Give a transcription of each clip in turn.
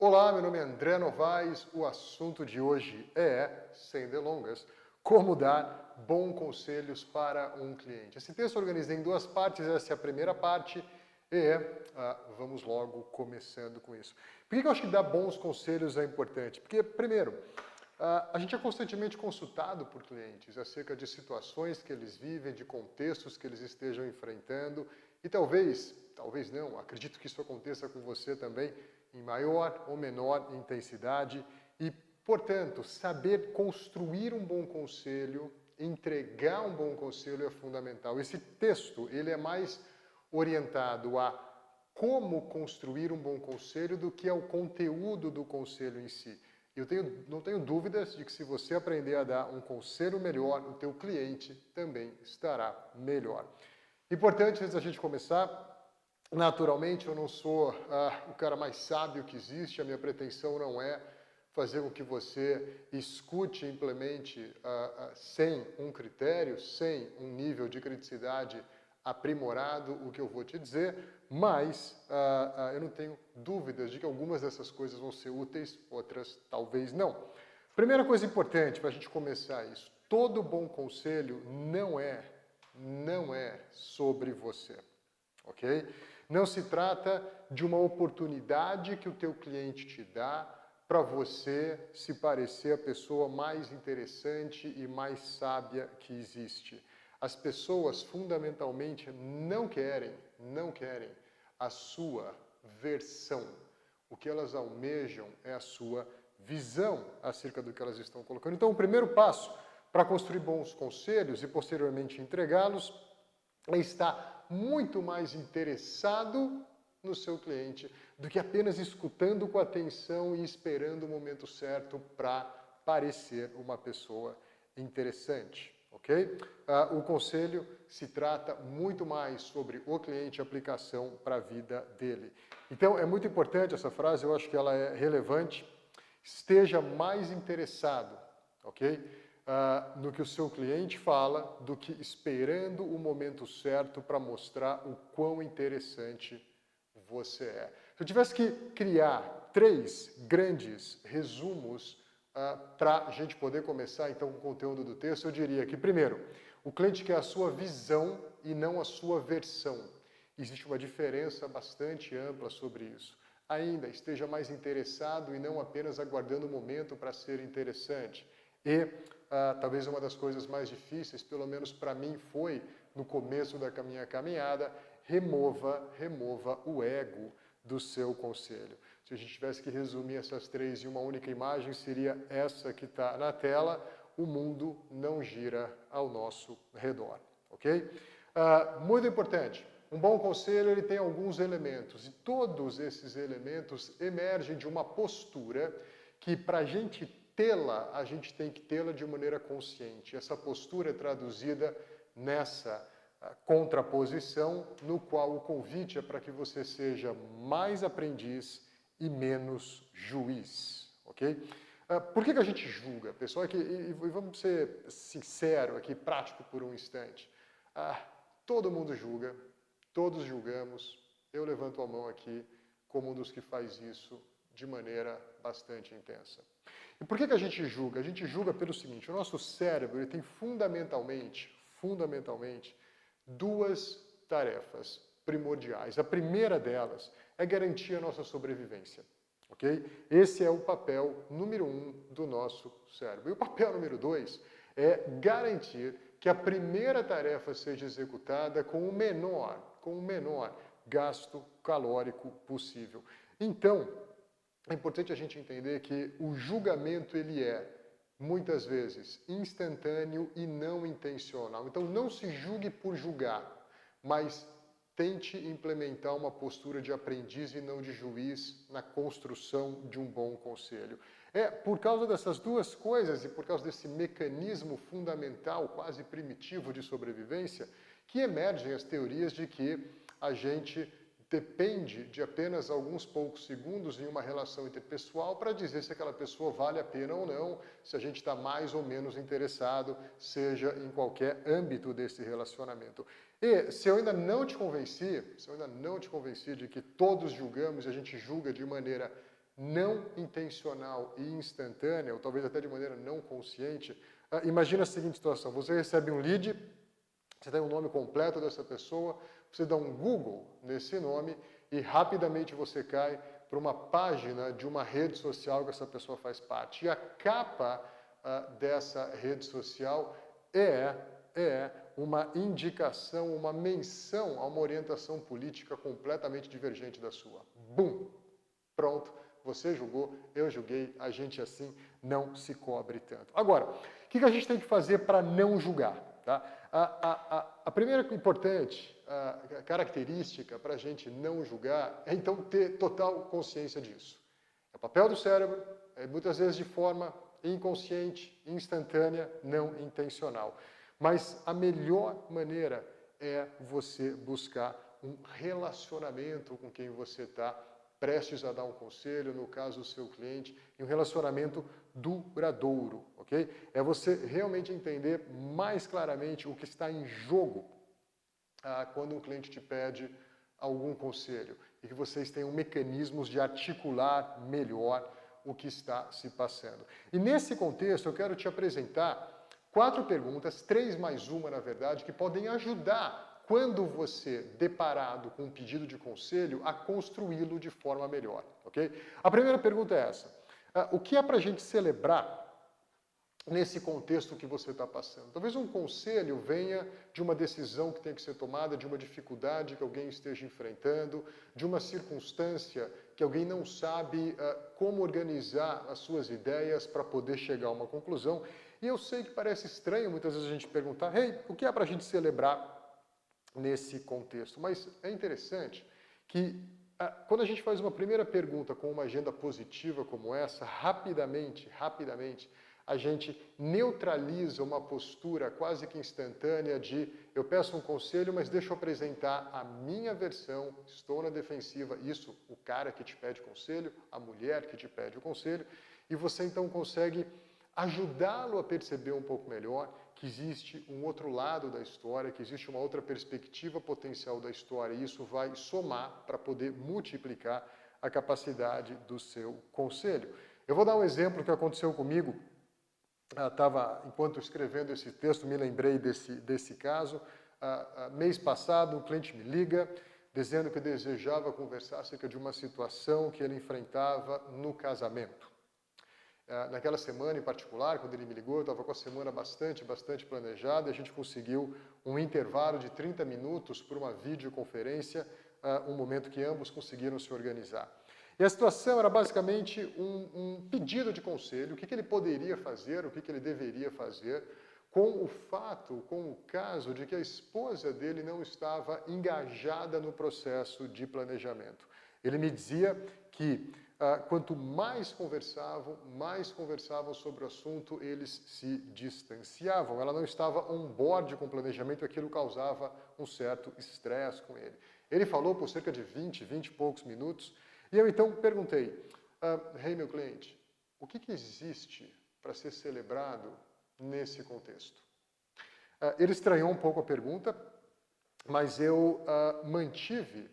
Olá, meu nome é André Novaes. O assunto de hoje é, sem delongas, como dar bons conselhos para um cliente. Esse texto eu organizei em duas partes, essa é a primeira parte e vamos logo começando com isso. Por que eu acho que dar bons conselhos é importante? Porque, primeiro, a gente é constantemente consultado por clientes acerca de situações que eles vivem, de contextos que eles estejam enfrentando e talvez não, acredito que isso aconteça com você também, em maior ou menor intensidade e, portanto, saber construir um bom conselho, entregar um bom conselho é fundamental. Esse texto, ele é mais orientado a como construir um bom conselho do que ao conteúdo do conselho em si. Eu não tenho dúvidas de que se você aprender a dar um conselho melhor, o teu cliente também estará melhor. Importante, antes da gente começar, naturalmente eu não sou o cara mais sábio que existe, a minha pretensão não é fazer com que você escute e implemente sem um critério, sem um nível de criticidade aprimorado o que eu vou te dizer, mas eu não tenho dúvidas de que algumas dessas coisas vão ser úteis, outras talvez não. Primeira coisa importante para a gente começar isso, todo bom conselho não é sobre você, ok? Não se trata de uma oportunidade que o teu cliente te dá para você se parecer a pessoa mais interessante e mais sábia que existe. As pessoas fundamentalmente não querem a sua versão. O que elas almejam é a sua visão acerca do que elas estão colocando. Então, o primeiro passo para construir bons conselhos e posteriormente entregá-los é estar muito mais interessado no seu cliente do que apenas escutando com atenção e esperando o momento certo para parecer uma pessoa interessante, ok? O conselho se trata muito mais sobre o cliente e a aplicação para a vida dele. Então, é muito importante essa frase, eu acho que ela é relevante. Esteja mais interessado, ok? No que o seu cliente fala, do que esperando o momento certo para mostrar o quão interessante você é. Se eu tivesse que criar 3 grandes resumos para a gente poder começar então com o conteúdo do texto, eu diria que, primeiro, o cliente quer a sua visão e não a sua versão. Existe uma diferença bastante ampla sobre isso. Ainda, esteja mais interessado e não apenas aguardando o momento para ser interessante. E talvez uma das coisas mais difíceis, pelo menos para mim foi no começo da minha caminhada, remova o ego do seu conselho. Se a gente tivesse que resumir essas 3 em uma única imagem, seria essa que está na tela: o mundo não gira ao nosso redor, ok? Muito importante, um bom conselho ele tem alguns elementos, e todos esses elementos emergem de uma postura que, para a gente tê-la, a gente tem que tê-la de maneira consciente. Essa postura é traduzida nessa contraposição, no qual o convite é para que você seja mais aprendiz e menos juiz, ok? Por que a gente julga, pessoal? E vamos ser sinceros aqui, prático por um instante. Todo mundo julga, todos julgamos, eu levanto a mão aqui como um dos que faz isso de maneira bastante intensa. E por que a gente julga? A gente julga pelo seguinte: o nosso cérebro ele tem fundamentalmente 2 tarefas primordiais. A primeira delas é garantir a nossa sobrevivência, ok? Esse é o papel número 1 do nosso cérebro. E o papel número 2 é garantir que a primeira tarefa seja executada com o menor gasto calórico possível. Então, é importante a gente entender que o julgamento ele é, muitas vezes, instantâneo e não intencional. Então não se julgue por julgar, mas tente implementar uma postura de aprendiz e não de juiz na construção de um bom conselho. É por causa dessas 2 coisas e por causa desse mecanismo fundamental, quase primitivo de sobrevivência, que emergem as teorias de que a gente depende de apenas alguns poucos segundos em uma relação interpessoal para dizer se aquela pessoa vale a pena ou não, se a gente está mais ou menos interessado, seja em qualquer âmbito desse relacionamento. E se eu ainda não te convenci de que todos julgamos e a gente julga de maneira não intencional e instantânea, ou talvez até de maneira não consciente, imagina a seguinte situação: você recebe um lead, você tem o nome completo dessa pessoa, você dá um Google nesse nome e rapidamente você cai para uma página de uma rede social que essa pessoa faz parte. E a capa dessa rede social é uma indicação, uma menção a uma orientação política completamente divergente da sua. Bum! Pronto, você julgou, eu julguei, a gente assim não se cobre tanto. Agora, o que a gente tem que fazer para não julgar? Tá? A primeira importante característica para a gente não julgar é então ter total consciência disso. É o papel do cérebro, muitas vezes de forma inconsciente, instantânea, não intencional. Mas a melhor maneira é você buscar um relacionamento com quem você está prestes a dar um conselho, no caso o seu cliente, e um relacionamento duradouro, ok? É você realmente entender mais claramente o que está em jogo quando um cliente te pede algum conselho e que vocês tenham mecanismos de articular melhor o que está se passando. E nesse contexto eu quero te apresentar 4 perguntas, 3 mais uma na verdade, que podem ajudar quando você deparado com um pedido de conselho a construí-lo de forma melhor, ok? A primeira pergunta é essa: o que é para a gente celebrar nesse contexto que você está passando? Talvez um conselho venha de uma decisão que tem que ser tomada, de uma dificuldade que alguém esteja enfrentando, de uma circunstância que alguém não sabe como organizar as suas ideias para poder chegar a uma conclusão. E eu sei que parece estranho muitas vezes a gente perguntar: hey, o que é para a gente celebrar nesse contexto? Mas é interessante que quando a gente faz uma primeira pergunta com uma agenda positiva como essa, rapidamente, a gente neutraliza uma postura quase que instantânea de eu peço um conselho, mas deixa eu apresentar a minha versão, estou na defensiva, isso, o cara que te pede conselho, a mulher que te pede o conselho, e você então consegue ajudá-lo a perceber um pouco melhor que existe um outro lado da história, que existe uma outra perspectiva potencial da história, e isso vai somar para poder multiplicar a capacidade do seu conselho. Eu vou dar um exemplo que aconteceu comigo. Enquanto escrevendo esse texto, me lembrei desse caso. Mês passado, um cliente me liga, dizendo que desejava conversar acerca de uma situação que ele enfrentava no casamento. Naquela semana em particular, quando ele me ligou, eu estava com a semana bastante planejada, e a gente conseguiu um intervalo de 30 minutos por uma videoconferência, um momento que ambos conseguiram se organizar. E a situação era basicamente um pedido de conselho, o que ele poderia fazer, o que ele deveria fazer, com o caso de que a esposa dele não estava engajada no processo de planejamento. Ele me dizia que quanto mais conversavam sobre o assunto, eles se distanciavam. Ela não estava on board com o planejamento e aquilo causava um certo estresse com ele. Ele falou por cerca de 20 e poucos minutos, e eu então perguntei: hey, meu cliente, o que existe para ser celebrado nesse contexto? Ele estranhou um pouco a pergunta, mas eu mantive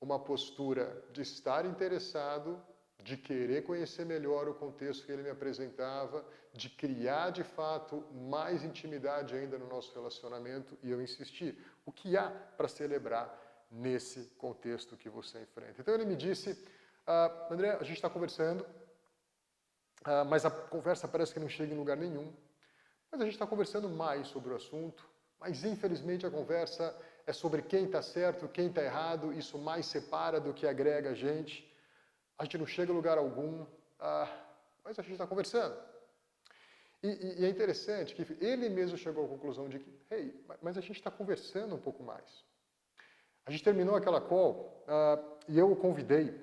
uma postura de estar interessado, de querer conhecer melhor o contexto que ele me apresentava, de criar, de fato, mais intimidade ainda no nosso relacionamento, e eu insisti: o que há para celebrar nesse contexto que você enfrenta? Então ele me disse: André, a gente está conversando, mas a conversa parece que não chega em lugar nenhum, mas a gente está conversando mais sobre o assunto, mas infelizmente a conversa é sobre quem está certo, quem está errado, isso mais separa do que agrega a gente não chega a lugar algum, mas a gente está conversando. E é interessante que ele mesmo chegou à conclusão de que, hey, mas a gente está conversando um pouco mais. A gente terminou aquela call e eu o convidei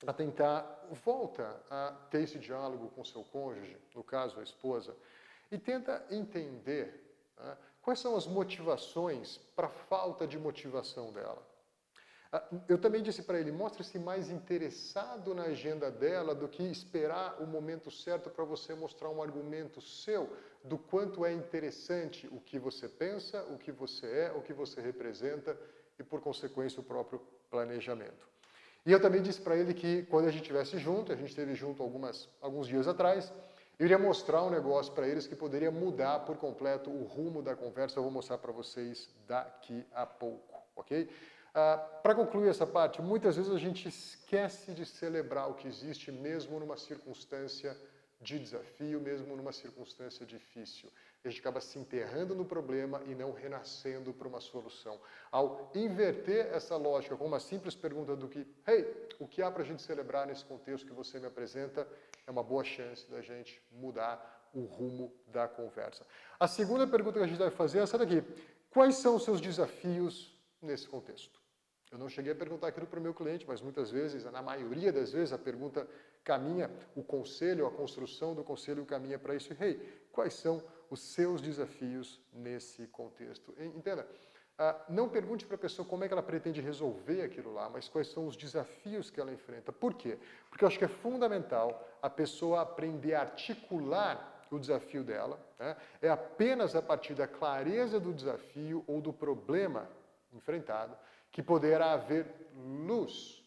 a tentar, volta a ter esse diálogo com seu cônjuge, no caso a esposa, e tenta entender quais são as motivações para a falta de motivação dela. Eu também disse para ele: mostre-se mais interessado na agenda dela do que esperar o momento certo para você mostrar um argumento seu do quanto é interessante o que você pensa, o que você é, o que você representa e, por consequência, o próprio planejamento. E eu também disse para ele que quando a gente estivesse junto, a gente esteve junto alguns dias atrás, eu iria mostrar um negócio para eles que poderia mudar por completo o rumo da conversa. Eu vou mostrar para vocês daqui a pouco, ok? Para concluir essa parte, muitas vezes a gente esquece de celebrar o que existe mesmo numa circunstância de desafio, mesmo numa circunstância difícil. A gente acaba se enterrando no problema e não renascendo para uma solução. Ao inverter essa lógica com uma simples pergunta do que, hey, o que há para a gente celebrar nesse contexto que você me apresenta, é uma boa chance da gente mudar o rumo da conversa. A segunda pergunta que a gente deve fazer é essa daqui. Quais são os seus desafios nesse contexto? Eu não cheguei a perguntar aquilo para o meu cliente, mas muitas vezes, na maioria das vezes, a pergunta caminha, o conselho, a construção do conselho caminha para isso. Hey, quais são os seus desafios nesse contexto? Entenda, não pergunte para a pessoa como é que ela pretende resolver aquilo lá, mas quais são os desafios que ela enfrenta. Por quê? Porque eu acho que é fundamental a pessoa aprender a articular o desafio dela. Né? É apenas a partir da clareza do desafio ou do problema enfrentado que poderá haver luz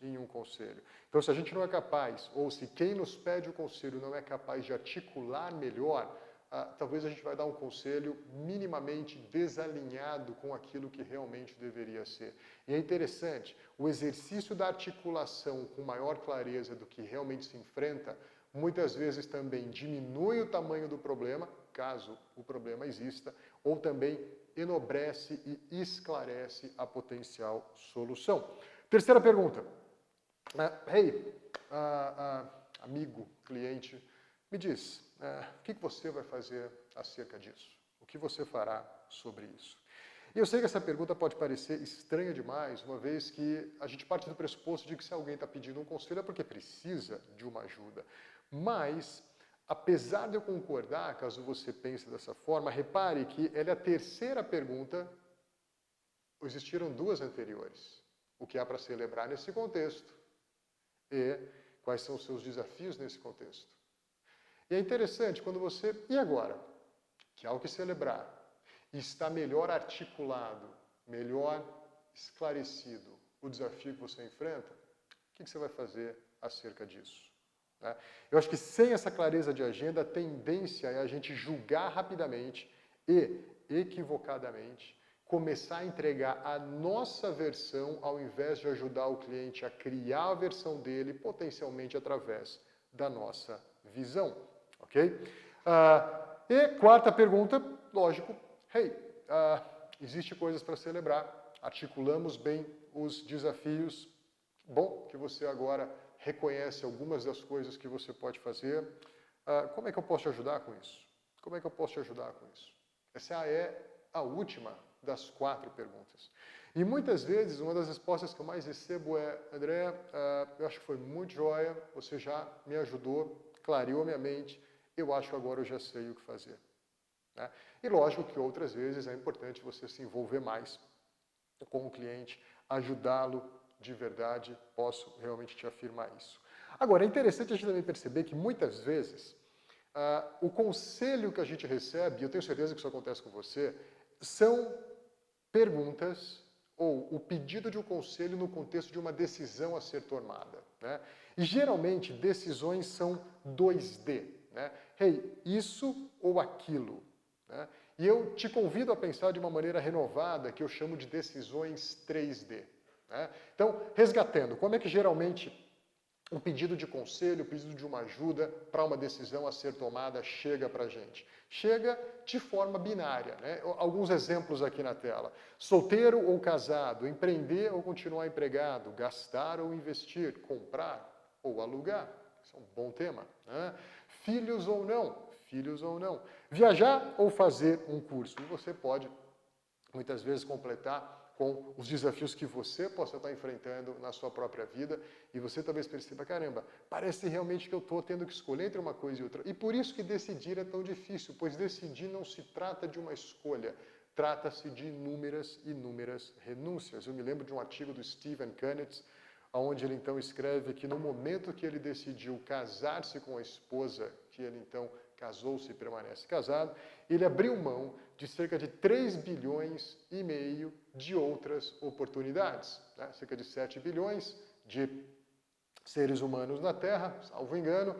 em um conselho. Então, se a gente não é capaz, ou se quem nos pede o conselho não é capaz de articular melhor, talvez a gente vai dar um conselho minimamente desalinhado com aquilo que realmente deveria ser. E é interessante, o exercício da articulação com maior clareza do que realmente se enfrenta, muitas vezes também diminui o tamanho do problema, caso o problema exista, ou também enobrece e esclarece a potencial solução. Terceira pergunta. Amigo, cliente, me diz, o que você vai fazer acerca disso? O que você fará sobre isso? E eu sei que essa pergunta pode parecer estranha demais, uma vez que a gente parte do pressuposto de que se alguém está pedindo um conselho é porque precisa de uma ajuda. Mas, apesar de eu concordar, caso você pense dessa forma, repare que ela é a terceira pergunta, existiram duas anteriores. O que há para celebrar nesse contexto e quais são os seus desafios nesse contexto. E é interessante quando você, e agora? Que há o que celebrar. E está melhor articulado, melhor esclarecido o desafio que você enfrenta, o que você vai fazer acerca disso? Eu acho que sem essa clareza de agenda, a tendência é a gente julgar rapidamente e equivocadamente, começar a entregar a nossa versão ao invés de ajudar o cliente a criar a versão dele, potencialmente através da nossa visão. Ok? E quarta pergunta, lógico, existe coisas para celebrar, articulamos bem os desafios, bom que você agora reconhece algumas das coisas que você pode fazer, como é que eu posso te ajudar com isso? Como é que eu posso te ajudar com isso? Essa é a última das 4 perguntas. E muitas vezes, uma das respostas que eu mais recebo é, André, eu acho que foi muito joia, você já me ajudou, clareou minha mente, eu acho que agora eu já sei o que fazer. Né? E lógico que outras vezes é importante você se envolver mais com o cliente, ajudá-lo de verdade, posso realmente te afirmar isso. Agora, é interessante a gente também perceber que muitas vezes o conselho que a gente recebe, eu tenho certeza que isso acontece com você, são perguntas ou o pedido de um conselho no contexto de uma decisão a ser tomada. Né? E geralmente decisões são 2D. Né? Isso ou aquilo. Né? E eu te convido a pensar de uma maneira renovada que eu chamo de decisões 3D. Né? Então, resgatando, como é que geralmente um pedido de conselho, um pedido de uma ajuda para uma decisão a ser tomada chega para a gente? Chega de forma binária. Né? Alguns exemplos aqui na tela. Solteiro ou casado, empreender ou continuar empregado, gastar ou investir, comprar ou alugar. Isso é um bom tema. Né? Filhos ou não, viajar ou fazer um curso. E você pode, muitas vezes, completar com os desafios que você possa estar enfrentando na sua própria vida e você talvez perceba, caramba, parece realmente que eu estou tendo que escolher entre uma coisa e outra. E por isso que decidir é tão difícil, pois decidir não se trata de uma escolha, trata-se de inúmeras renúncias. Eu me lembro de um artigo do Stephen Kunitz, onde ele então escreve que no momento que ele decidiu casar-se com a esposa que ele então casou-se e permanece casado, ele abriu mão de cerca de 3 bilhões e meio de outras oportunidades, né? Cerca de 7 bilhões de seres humanos na Terra, salvo engano,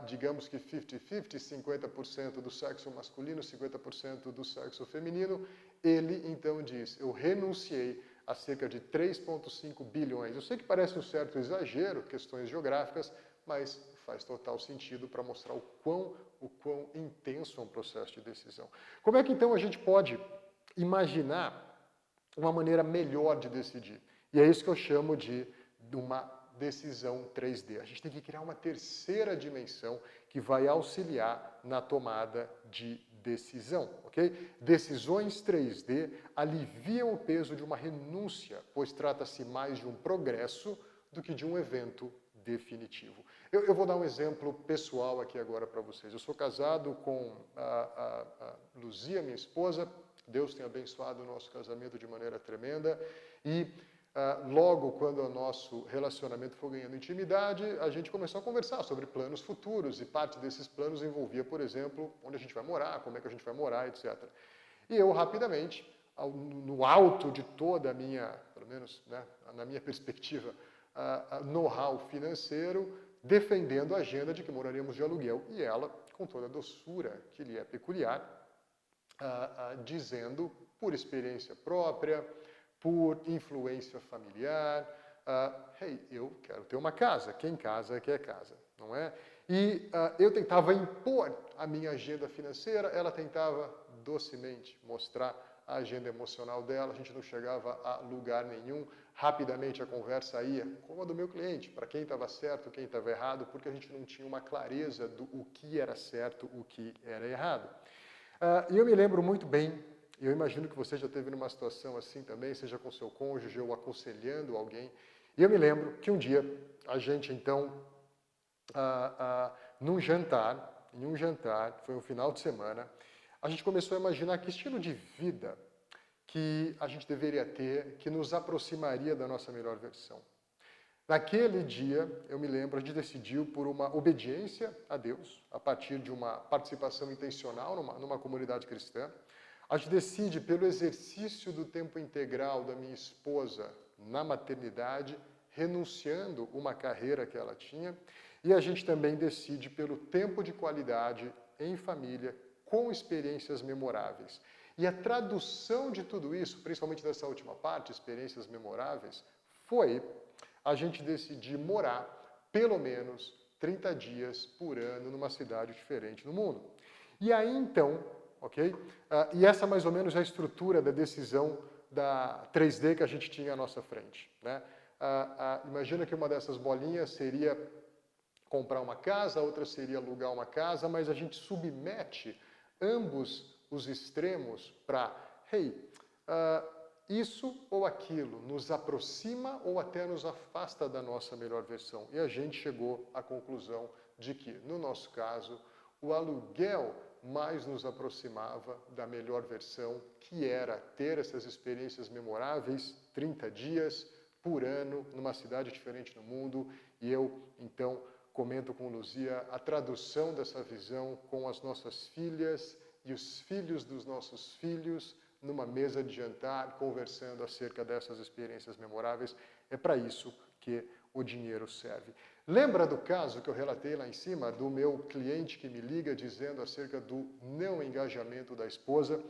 digamos que 50-50, 50% do sexo masculino, 50% do sexo feminino. Ele então diz, eu renunciei a cerca de 3,5 bilhões. Eu sei que parece um certo exagero, questões geográficas, mas faz total sentido para mostrar o quão intenso é um processo de decisão. Como é que então a gente pode imaginar uma maneira melhor de decidir? E é isso que eu chamo de uma decisão 3D. A gente tem que criar uma terceira dimensão que vai auxiliar na tomada de decisão, ok? Decisões 3D aliviam o peso de uma renúncia, pois trata-se mais de um progresso do que de um evento definitivo. Eu vou dar um exemplo pessoal aqui agora para vocês. Eu sou casado com a Luzia, minha esposa. Deus tem abençoado o nosso casamento de maneira tremenda. E logo quando o nosso relacionamento foi ganhando intimidade, a gente começou a conversar sobre planos futuros. E parte desses planos envolvia, por exemplo, onde a gente vai morar, como é que a gente vai morar, etc. E eu, rapidamente, no alto de toda a minha, pelo menos, né, na minha perspectiva, know-how financeiro, defendendo a agenda de que moraríamos de aluguel. E ela, com toda a doçura que lhe é peculiar, dizendo, por experiência própria, por influência familiar, hey, eu quero ter uma casa, quem casa quer casa, não é? E eu tentava impor a minha agenda financeira, ela tentava docemente mostrar a agenda emocional dela, a gente não chegava a lugar nenhum. Rapidamente a conversa ia, como a do meu cliente, para quem estava certo, quem estava errado, porque a gente não tinha uma clareza do o que era certo, o que era errado. E eu me lembro muito bem, eu imagino que você já esteve numa situação assim também, seja com seu cônjuge ou aconselhando alguém, e eu me lembro que um dia a gente então, em um jantar, foi um final de semana, a gente começou a imaginar que estilo de vida que a gente deveria ter, que nos aproximaria da nossa melhor versão. Naquele dia, eu me lembro, a gente decidiu por uma obediência a Deus, a partir de uma participação intencional numa comunidade cristã. A gente decide pelo exercício do tempo integral da minha esposa na maternidade, renunciando uma carreira que ela tinha. E a gente também decide pelo tempo de qualidade em família, com experiências memoráveis. E a tradução de tudo isso, principalmente dessa última parte, experiências memoráveis, foi a gente decidir morar pelo menos 30 dias por ano numa cidade diferente no mundo. E aí então, ok? E essa mais ou menos é a estrutura da decisão da 3D que a gente tinha à nossa frente, né? Imagina que uma dessas bolinhas seria comprar uma casa, a outra seria alugar uma casa, mas a gente submete ambos os extremos para, hey, isso ou aquilo nos aproxima ou até nos afasta da nossa melhor versão. E a gente chegou à conclusão de que, no nosso caso, o aluguel mais nos aproximava da melhor versão, que era ter essas experiências memoráveis, 30 dias por ano, numa cidade diferente no mundo. E eu, então, comento com Luzia a tradução dessa visão com as nossas filhas e os filhos dos nossos filhos, numa mesa de jantar, conversando acerca dessas experiências memoráveis. É para isso que o dinheiro serve. Lembra do caso que eu relatei lá em cima, do meu cliente que me liga dizendo acerca do não engajamento da esposa?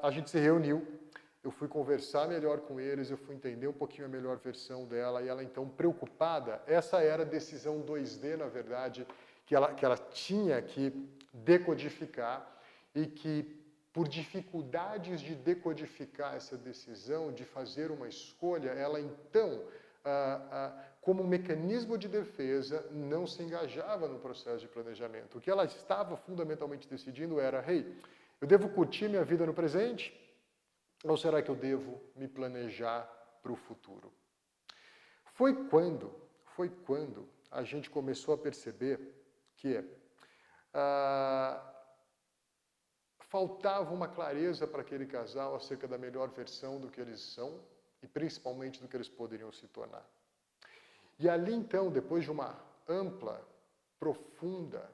A gente se reuniu, eu fui conversar melhor com eles, eu fui entender um pouquinho a melhor versão dela, e ela então preocupada, essa era a decisão 2D, na verdade, que ela tinha que decodificar, e que, por dificuldades de decodificar essa decisão, de fazer uma escolha, ela então, como mecanismo de defesa, não se engajava no processo de planejamento. O que ela estava fundamentalmente decidindo era, hey, eu devo curtir minha vida no presente, ou será que eu devo me planejar para o futuro? Foi quando a gente começou a perceber que faltava uma clareza para aquele casal acerca da melhor versão do que eles são e principalmente do que eles poderiam se tornar. E ali então, depois de uma ampla, profunda,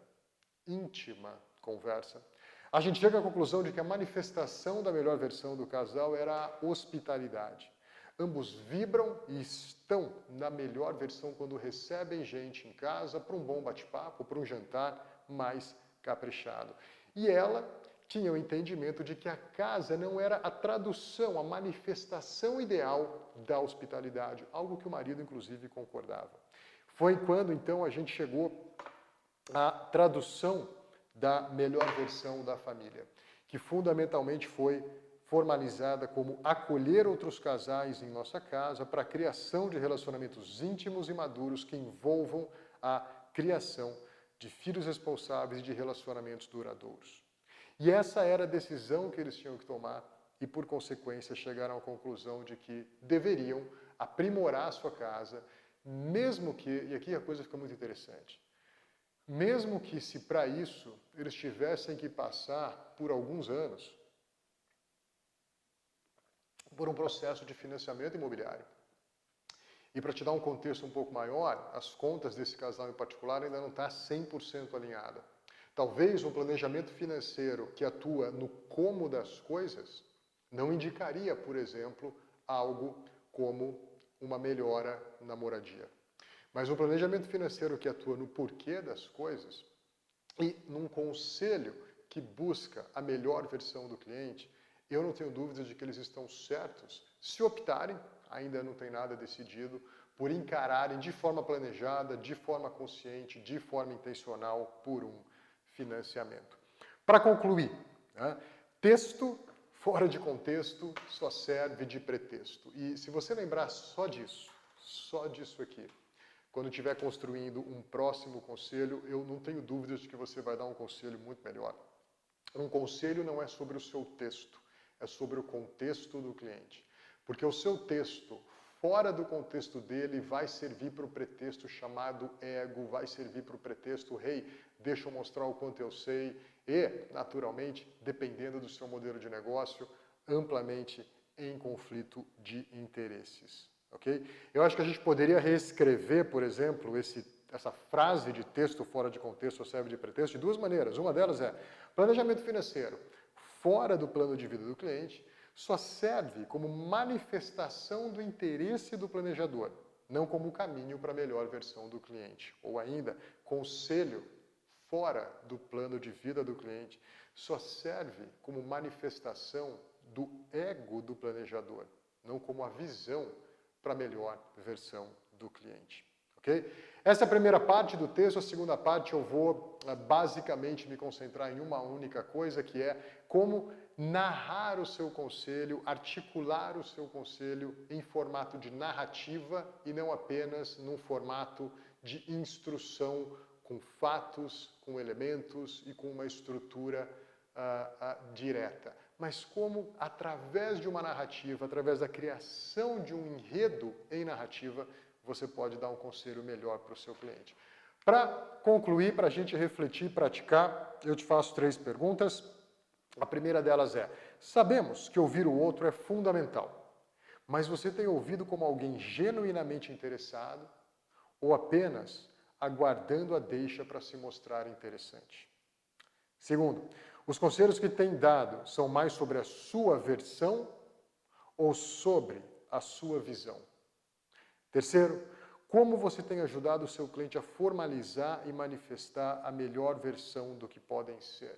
íntima conversa, a gente chega à conclusão de que a manifestação da melhor versão do casal era a hospitalidade. Ambos vibram e estão na melhor versão quando recebem gente em casa para um bom bate-papo, para um jantar mais caprichado. E ela tinha o entendimento de que a casa não era a tradução, a manifestação ideal da hospitalidade, algo que o marido, inclusive, concordava. Foi quando, então, a gente chegou à tradução da melhor versão da família, que fundamentalmente foi formalizada como acolher outros casais em nossa casa para a criação de relacionamentos íntimos e maduros que envolvam a criação de filhos responsáveis e de relacionamentos duradouros. E essa era a decisão que eles tinham que tomar e, por consequência, chegaram à conclusão de que deveriam aprimorar a sua casa, mesmo que, e aqui a coisa fica muito interessante, mesmo que se para isso eles tivessem que passar por alguns anos por um processo de financiamento imobiliário. E para te dar um contexto um pouco maior, as contas desse casal em particular ainda não está 100% alinhada. Talvez um planejamento financeiro que atua no como das coisas não indicaria, por exemplo, algo como uma melhora na moradia. Mas um planejamento financeiro que atua no porquê das coisas e num conselho que busca a melhor versão do cliente, eu não tenho dúvidas de que eles estão certos se optarem, ainda não tem nada decidido, por encararem de forma planejada, de forma consciente, de forma intencional por um financiamento. Para concluir, né, texto fora de contexto só serve de pretexto. E se você lembrar só disso aqui, quando estiver construindo um próximo conselho, eu não tenho dúvidas de que você vai dar um conselho muito melhor. Um conselho não é sobre o seu texto, é sobre o contexto do cliente. Porque o seu texto, fora do contexto dele, vai servir para o pretexto chamado ego, vai servir para o pretexto, hey, deixa eu mostrar o quanto eu sei, e, naturalmente, dependendo do seu modelo de negócio, amplamente em conflito de interesses. Okay? Eu acho que a gente poderia reescrever, por exemplo, essa frase de texto fora de contexto ou serve de pretexto de duas maneiras. Uma delas é, planejamento financeiro fora do plano de vida do cliente só serve como manifestação do interesse do planejador, não como caminho para a melhor versão do cliente. Ou ainda, conselho fora do plano de vida do cliente só serve como manifestação do ego do planejador, não como a visão para a melhor versão do cliente. Okay? Essa é a primeira parte do texto. A segunda parte eu vou basicamente me concentrar em uma única coisa, que é como narrar o seu conselho, articular o seu conselho em formato de narrativa e não apenas num formato de instrução com fatos, com elementos e com uma estrutura direta. Mas como, através de uma narrativa, através da criação de um enredo em narrativa, você pode dar um conselho melhor para o seu cliente. Para concluir, para a gente refletir e praticar, eu te faço 3 perguntas. A primeira delas é, sabemos que ouvir o outro é fundamental, mas você tem ouvido como alguém genuinamente interessado ou apenas aguardando a deixa para se mostrar interessante? Segundo, os conselhos que tem dado são mais sobre a sua versão ou sobre a sua visão? Terceiro, como você tem ajudado o seu cliente a formalizar e manifestar a melhor versão do que podem ser?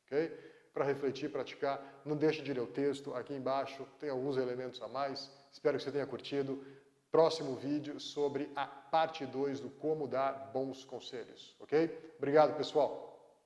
Okay? Para refletir, praticar, não deixe de ler o texto. Aqui embaixo tem alguns elementos a mais. Espero que você tenha curtido. Próximo vídeo sobre a parte 2 do como dar bons conselhos. Ok? Obrigado, pessoal.